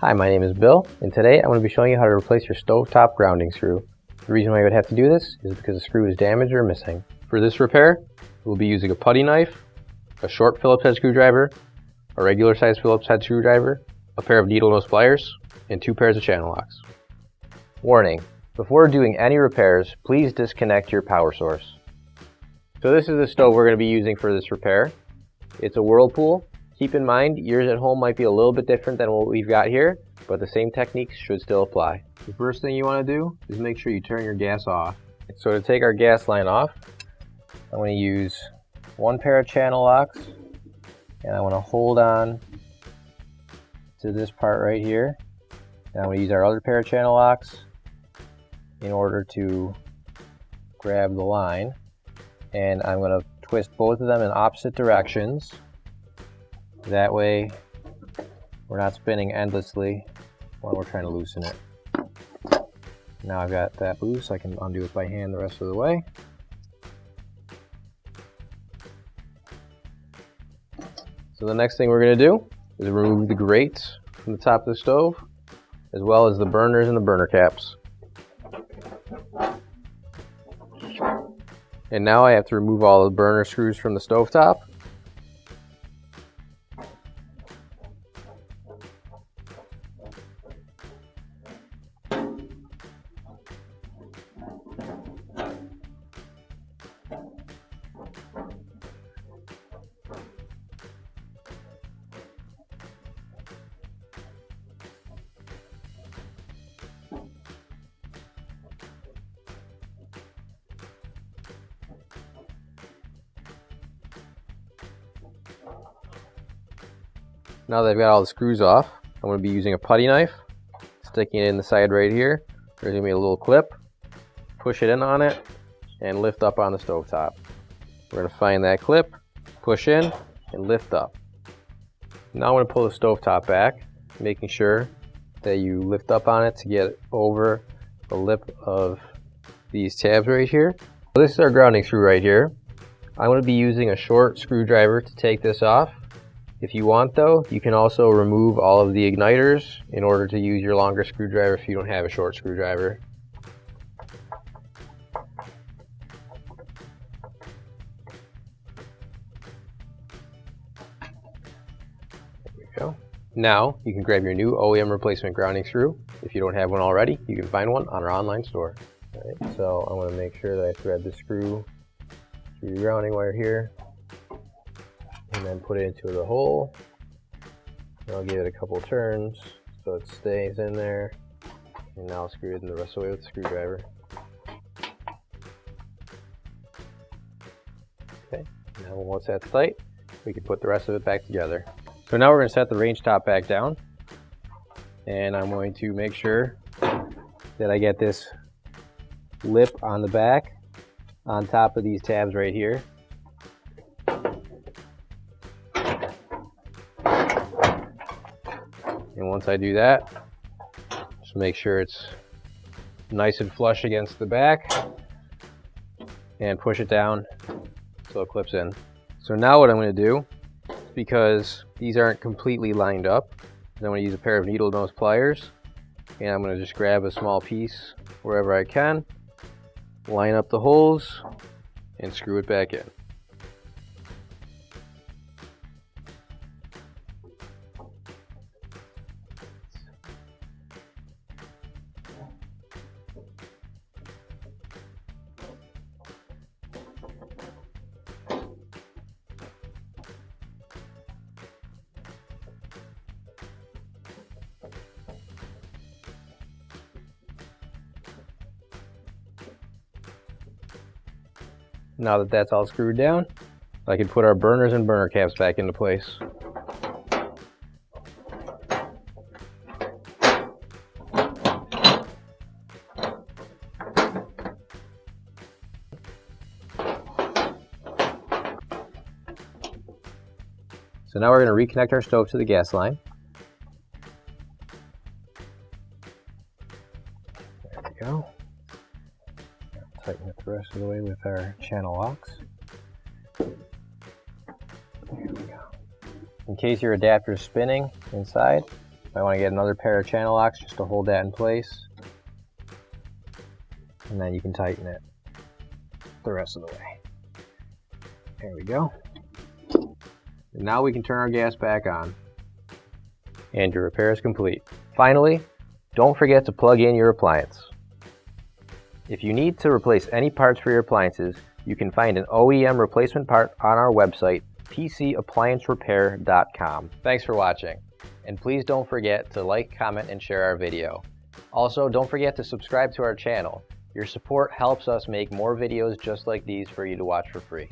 Hi, my name is Bill, and today I'm going to be showing you how to replace your stovetop grounding screw. The reason why you would have to do this is because the screw is damaged or missing. For this repair, we'll be using a putty knife, a short Phillips head screwdriver, a regular size Phillips head screwdriver, a pair of needle nose pliers, and 2 pairs of channel locks. Warning: before doing any repairs, please disconnect your power source. So this is the stove we're going to be using for this repair. It's a Whirlpool. Keep in mind, yours at home might be a little bit different than what we've got here, but the same techniques should still apply. The first thing you want to do is make sure you turn your gas off. So to take our gas line off, I'm going to use 1 pair of channel locks, and I want to hold on to this part right here. And I'm going to use our other pair of channel locks in order to grab the line, and I'm going to twist both of them in opposite directions. That way we're not spinning endlessly while we're trying to loosen it. Now I've got that loose, I can undo it by hand the rest of the way. So the next thing we're going to do is remove the grates from the top of the stove, as well as the burners and the burner caps. And now I have to remove all the burner screws from the stovetop. Now that I've got all the screws off, I'm going to be using a putty knife, sticking it in the side right here. There's going to be a little clip. Push it in on it, and lift up on the stovetop. We're going to find that clip, push in, and lift up. Now I'm going to pull the stovetop back, making sure that you lift up on it to get over the lip of these tabs right here. So this is our grounding screw right here. I'm going to be using a short screwdriver to take this off. If you want though, you can also remove all of the igniters in order to use your longer screwdriver if you don't have a short screwdriver. There we go. Now you can grab your new OEM replacement grounding screw. If you don't have one already, you can find one on our online store. All right, so I'm going to make sure that I thread the screw through the grounding wire here, and then put it into the hole. And I'll give it a couple turns so it stays in there, and now I'll screw it in the rest of the way with the screwdriver. Okay, now once that's tight, we can put the rest of it back together. So now we're going to set the range top back down, and I'm going to make sure that I get this lip on the back on top of these tabs right here. And once I do that, just make sure it's nice and flush against the back, and push it down so it clips in. So now what I'm going to do, because these aren't completely lined up, I'm going to use a pair of needle nose pliers, and I'm going to just grab a small piece wherever I can, line up the holes, and screw it back in. Now that that's all screwed down, I can put our burners and burner caps back into place. So now we're going to reconnect our stove to the gas line. There we go. Tighten it the rest of the way with our channel locks. There we go. In case your adapter is spinning inside, Might want to get another pair of channel locks just to hold that in place. And then you can tighten it the rest of the way. There we go. And now we can turn our gas back on. And your repair is complete. Finally, don't forget to plug in your appliance. If you need to replace any parts for your appliances, you can find an OEM replacement part on our website, PCApplianceRepair.com. Thanks for watching, and please don't forget to like, comment, and share our video. Also, don't forget to subscribe to our channel. Your support helps us make more videos just like these for you to watch for free.